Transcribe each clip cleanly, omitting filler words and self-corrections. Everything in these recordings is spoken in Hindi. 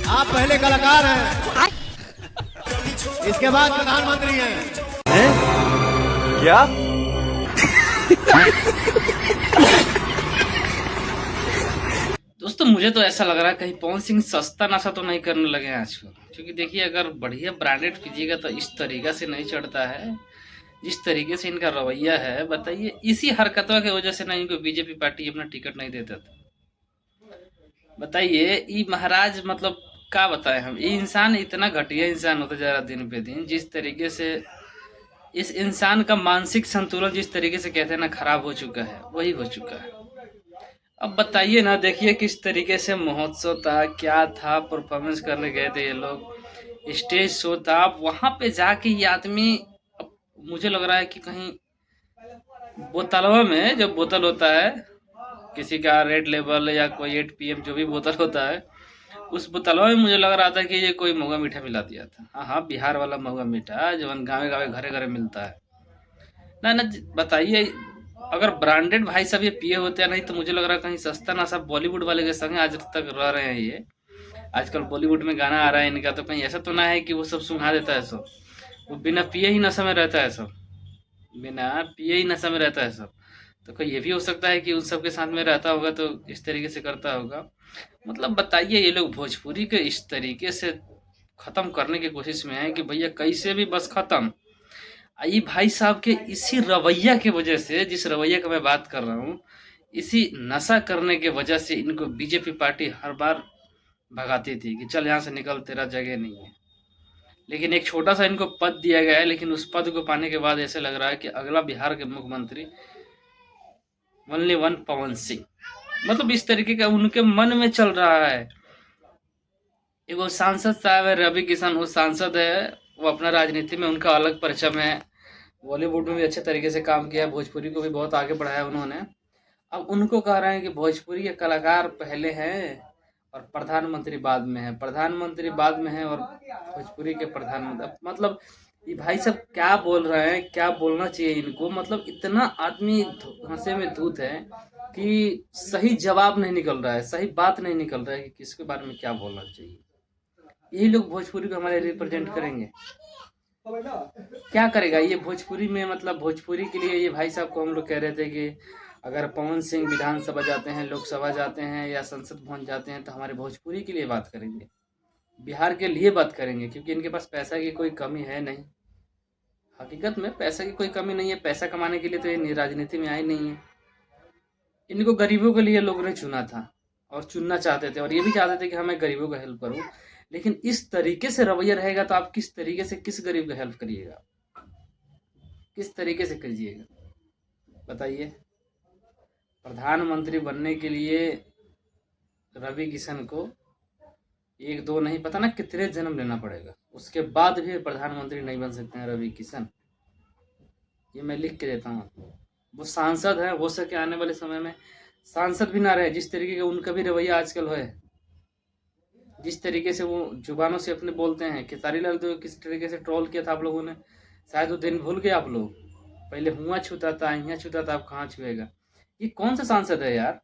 आप पहले कलाकार हैं, इसके बाद प्रधानमंत्री हैं। क्या? दोस्तों मुझे तो ऐसा लग रहा है कहीं पवन सिंह सस्ता नशा तो नहीं करने लगे हैं आजकल, क्योंकि देखिए अगर बढ़िया ब्रांडेड पीजिएगा तो इस तरीका से नहीं चढ़ता है जिस तरीके से इनका रवैया है। बताइए इसी हरकतों की वजह से ना इनको बीजेपी पार्टी अपना टिकट नहीं देता था। बताइए ये महाराज मतलब क्या बताएं हम, ये इंसान इतना घटिया इंसान होता जा रहा दिन पे दिन। जिस तरीके से इस इंसान का मानसिक संतुलन जिस तरीके से कहते हैं ना खराब हो चुका है, वही हो चुका है। अब बताइए ना, देखिए किस तरीके से महोत्सव था, क्या था, परफॉर्मेंस करने गए थे ये लोग, स्टेज शो था। अब वहां पे जाके ये आदमी, अब मुझे लग रहा है कि कहीं बोतलवा में जो बोतल होता है किसी का रेड लेबल या कोई 8 PM जो भी बोतल होता है, उस बोतलवा में मुझे लग रहा था कि ये कोई महुआ मीठा मिला दिया था। हाँ हाँ, बिहार वाला महुआ मीठा जो गाँव गाँव घरे घरे मिलता है ना ना। बताइए अगर ब्रांडेड भाई साहब ये पिए होते हैं, नहीं तो मुझे लग रहा है कहीं सस्ता ना सब बॉलीवुड वाले के संग आज तक रह रहे हैं ये। आजकल बॉलीवुड में गाना आ रहा है इनका, तो कहीं ऐसा तो ना है कि वो सब सुना देता है सब, वो बिना पिए ही नशा में रहता है सब, बिना पिए ही नशा में रहता है सब। तो कोई ये भी हो सकता है कि उन सब के साथ में रहता होगा तो इस तरीके से करता होगा। मतलब बताइए ये लोग भोजपुरी के इस तरीके से खत्म करने की कोशिश में है कि भैया कैसे भी बस खत्म। ये भाई साहब के इसी रवैया की वजह से, जिस रवैया का मैं बात कर रहा हूँ, इसी नशा करने के वजह से इनको बीजेपी पार्टी हर बार भगाती थी कि चल यहाँ से निकल, तेरा जगह नहीं है। लेकिन एक छोटा सा इनको पद दिया गया है, लेकिन उस पद को पाने के बाद ऐसे लग रहा है कि अगला बिहार के मुख्यमंत्री ओनली वन पवन सिंह। मतलब इस तरीके का उनके मन में चल रहा है। एगो सांसद साहब है रवि किशन, वो सांसद है, वो अपना राजनीति में उनका अलग परचम है। बॉलीवुड में भी अच्छे तरीके से काम किया है, भोजपुरी को भी बहुत आगे बढ़ाया उन्होंने। अब उनको कह रहे हैं कि भोजपुरी के कलाकार पहले हैं और प्रधानमंत्री बाद में है, प्रधानमंत्री बाद में है और भोजपुरी के प्रधानमंत्री। मतलब ये भाई सब क्या बोल रहे हैं, क्या बोलना चाहिए इनको। मतलब इतना आदमी हंसे में धूत है कि सही जवाब नहीं निकल रहा है, सही बात नहीं निकल रहा है कि किसके बारे में क्या बोलना चाहिए। यही लोग भोजपुरी को हमारे रिप्रेजेंट करेंगे, क्या करेगा ये भोजपुरी में। मतलब भोजपुरी के लिए ये भाई साहब को हम लोग कह रहे थे कि अगर पवन सिंह विधानसभा जाते हैं, लोकसभा जाते हैं या संसद भवन जाते हैं तो हमारे भोजपुरी के लिए बात करेंगे, बिहार के लिए बात करेंगे, क्योंकि इनके पास पैसा की कोई कमी है नहीं। हकीकत में पैसा की कोई कमी नहीं है, पैसा कमाने के लिए तो ये राजनीति में आए नहीं है। इनको गरीबों के लिए लोगों ने चुना था और चुनना चाहते थे, और ये भी चाहते थे कि मैं गरीबों का हेल्प करूं। लेकिन इस तरीके से रवैया रहेगा तो आप किस तरीके से किस गरीब का हेल्प करिएगा, किस तरीके से कीजिएगा बताइए। प्रधानमंत्री बनने के लिए रवि किशन को एक दो नहीं पता ना कितने जन्म लेना पड़ेगा, उसके बाद भी प्रधानमंत्री नहीं बन सकते हैं रवि किशन। ये मैं लिख के देता हूँ आपको। वो सांसद है, हो सके आने वाले समय में सांसद भी ना रहे। जिस तरीके का उनका भी रवैया आजकल है, जिस तरीके से वो जुबानों से अपने बोलते हैं, खेसारी लाल तो किस तरीके से ट्रोल किया था आप लोगों ने, शायद वो दिन भूल गए आप लोग। पहले हुआ छूता था, यहाँ छूता था, अब कहाँ छुएगा। ये कौन सा सांसद है यार,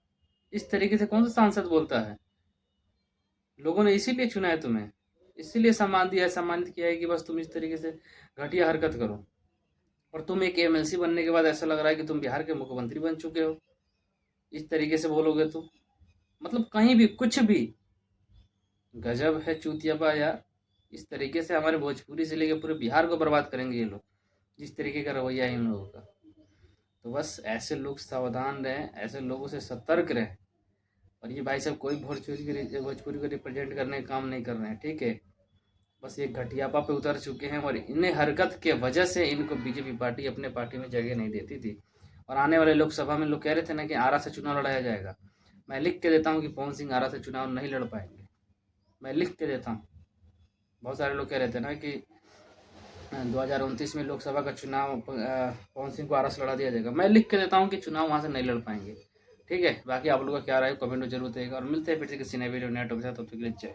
इस तरीके से कौन सा सांसद बोलता है। लोगों ने इसीलिए चुना है तुम्हें, इसीलिए सम्मान दिया है, सम्मानित किया है कि बस तुम इस तरीके से घटिया हरकत करो। और तुम एक MLC बनने के बाद ऐसा लग रहा है कि तुम बिहार के मुख्यमंत्री बन चुके हो। इस तरीके से बोलोगे तो मतलब कहीं भी कुछ भी गजब है चूतियापा यार। इस तरीके से हमारे भोजपुरी से लेकर पूरे बिहार को बर्बाद करेंगे ये लोग, जिस तरीके का रवैया है इन लोगों का। तो बस ऐसे लोग सावधान रहें, ऐसे लोगों से सतर्क रहें। और ये भाई साहब कोई भोजपुरी को रिप्रेजेंट करने का काम नहीं कर रहे हैं, ठीक है। बस ये घटियापा पे उतर चुके हैं और इन्हें हरकत के वजह से इनको बीजेपी पार्टी अपने पार्टी में जगह नहीं देती थी। और आने वाले लोकसभा में लोग कह रहे थे ना कि आरा से चुनाव लड़ाया जाएगा। मैं लिख के देता हूँ कि पवन सिंह आरा से चुनाव नहीं लड़ पाएंगे, मैं लिख के देता हूँ। बहुत सारे लोग कह रहे थे ना कि 2029 में लोकसभा का चुनाव पवन सिंह को आरा से लड़ा दिया जाएगा। मैं लिख के देता हूँ कि चुनाव वहाँ से नहीं लड़ पाएंगे, ठीक है। बाकी आप लोगों का क्या राय कमेंट में जरूर देगा, और मिलते हैं फिर से किसी नए वीडियो नए टॉपिक के साथ। तब तक के लिए जय।